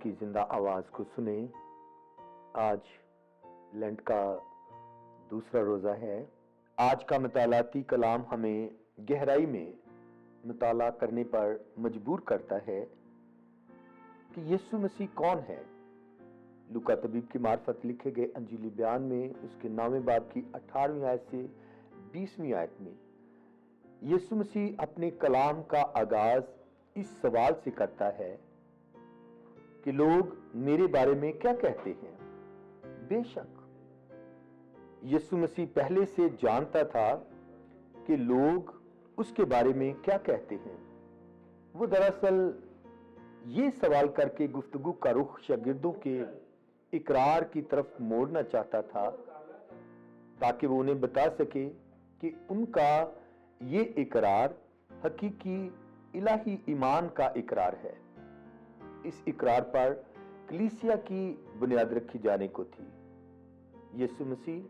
کلام کی زندہ آواز کو سنیں۔ آج لینٹ کا دوسرا روزہ ہے۔ آج کا مطالعاتی کلام ہمیں گہرائی میں مطالعہ کرنے پر مجبور کرتا ہے کہ یسوع مسیح کون ہے۔ لوکا طبیب کی معرفت لکھے گئے انجیلی بیان میں اس کے 9ویں باب کی 18ویں آیت سے 20ویں آیت میں یسوع مسیح اپنے کلام کا آغاز اس سوال سے کرتا ہے کہ لوگ میرے بارے میں کیا کہتے ہیں۔ بے شک یسوع مسیح پہلے سے جانتا تھا کہ لوگ اس کے بارے میں کیا کہتے ہیں۔ وہ دراصل یہ سوال کر کے گفتگو کا رخ شاگردوں کے اقرار کی طرف موڑنا چاہتا تھا تاکہ وہ انہیں بتا سکے کہ ان کا یہ اقرار حقیقی الہی ایمان کا اقرار ہے۔ اس اقرار پر کلیسیا کی بنیاد رکھی جانے کو تھی۔ یسوع مسیح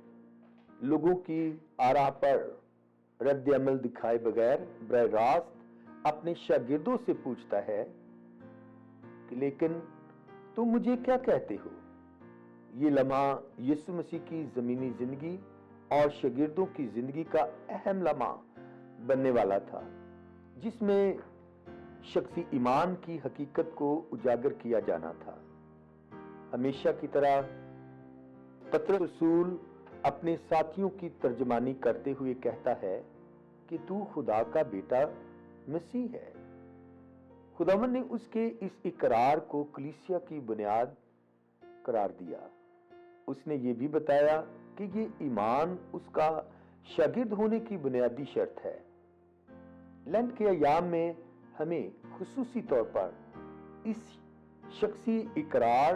لوگوں کی آراء پر رد عمل دکھائے بغیر براہ راست اپنے شاگردوں سے پوچھتا ہے کہ لیکن تم مجھے کیا کہتے ہو۔ یہ لمحہ یسوع مسیح کی زمینی زندگی اور شاگردوں کی زندگی کا اہم لمحہ بننے والا تھا، جس میں شخصی ایمان کی حقیقت کو اجاگر کیا جانا تھا۔ ہمیشہ کی طرح پترس رسول اپنے ساتھیوں کی ترجمانی کرتے ہوئے کہتا ہے کہ تو خدا کا بیٹا مسیح ہے۔ خداوند نے اس کے اس اقرار کو کلیسیا کی بنیاد قرار دیا۔ اس نے یہ بھی بتایا کہ یہ ایمان اس کا شاگرد ہونے کی بنیادی شرط ہے۔ لینٹ کے ایام میں ہمیں خصوصی طور پر اس شخصی اقرار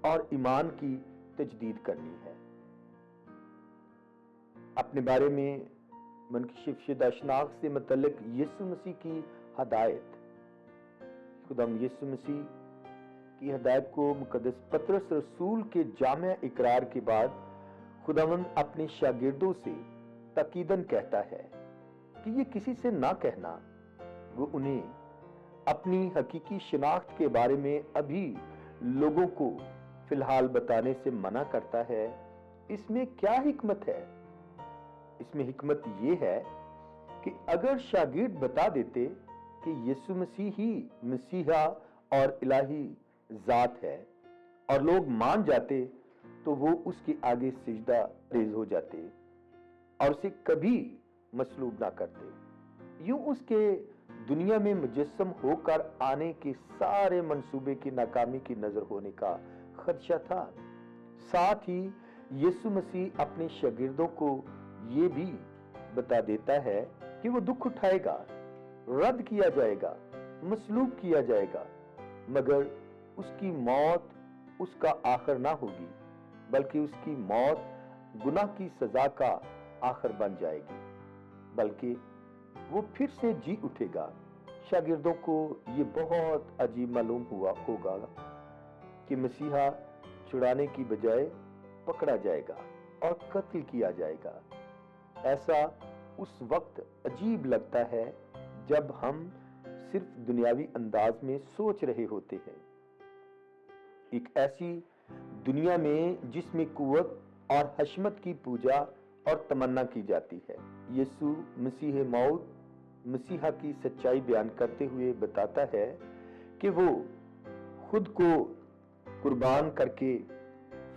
اور ایمان کی تجدید کرنی ہے۔ اپنے بارے میں منکشف شدہ شناخت سے متعلق یسوع مسیح کی ہدایت۔ خداوند یسوع مسیح کی ہدایت کو مقدس پترس رسول کے جامع اقرار کے بعد خداوند اپنے شاگردوں سے تاکیداً کہتا ہے کہ یہ کسی سے نہ کہنا۔ وہ انہیں اپنی حقیقی شناخت کے بارے میں ابھی لوگوں کو فی الحال بتانے سے منع کرتا ہے۔ اس میں کیا حکمت ہے؟ اس میں حکمت یہ ہے کہ اگر شاگرد بتا دیتے کہ یسوع مسیح ہی مسیحا اور الہی ذات ہے اور لوگ مان جاتے تو وہ اس کے آگے سجدہ ریز ہو جاتے اور اسے کبھی مصلوب نہ کرتے۔ یوں اس کے دنیا میں مجسم ہو کر آنے کے سارے منصوبے کی ناکامی کی نظر ہونے کا خدشہ تھا۔ ساتھ ہی یسوع مسیح اپنے شاگردوں کو یہ بھی بتا دیتا ہے کہ وہ دکھ اٹھائے گا، رد کیا جائے گا، مصلوب کیا جائے گا، مگر اس کی موت اس کا آخر نہ ہوگی، بلکہ اس کی موت گناہ کی سزا کا آخر بن جائے گی، بلکہ وہ پھر سے جی اٹھے گا۔ شاگردوں کو یہ بہت عجیب معلوم ہوا ہوگا کہ مسیحا چھڑانے کی بجائے پکڑا جائے گا اور قتل کیا جائے گا۔ ایسا اس وقت عجیب لگتا ہے جب ہم صرف دنیاوی انداز میں سوچ رہے ہوتے ہیں۔ ایک ایسی دنیا میں جس میں قوت اور حشمت کی پوجا اور تمنا کی جاتی ہے۔ یسوع مسیح موعود مسیحا کی سچائی بیان کرتے ہوئے بتاتا ہے کہ وہ خود کو قربان کر کے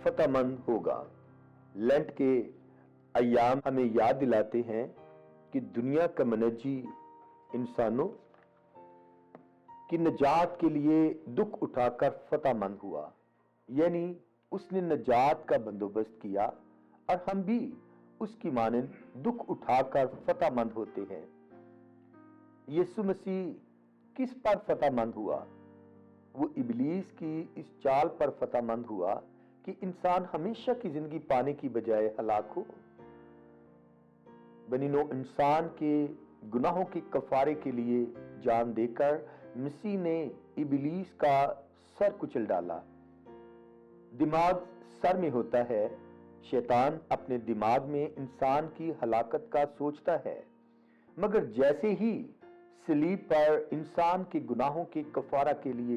فتح مند ہوگا۔ لینٹ کے ایام ہمیں یاد دلاتے ہیں کہ دنیا کا منجی انسانوں کی نجات کے لیے دکھ اٹھا کر فتح مند ہوا، یعنی اس نے نجات کا بندوبست کیا اور ہم بھی اس کی مانند دکھ اٹھا کر فتح مند ہوتے ہیں۔ یسوع مسیح کس پر فتح مند ہوا؟ وہ ابلیس کی اس چال پر فتح مند ہوا کہ انسان ہمیشہ کی زندگی پانے کی بجائے ہلاک ہو۔ بنی نوع انسان کے گناہوں کے کفارے کے لیے جان دے کر مسیح نے ابلیس کا سر کچل ڈالا۔ دماغ سر میں ہوتا ہے۔ شیطان اپنے دماغ میں انسان کی ہلاکت کا سوچتا ہے، مگر جیسے ہی صلیب پر انسان کے گناہوں کے کفارہ کے لیے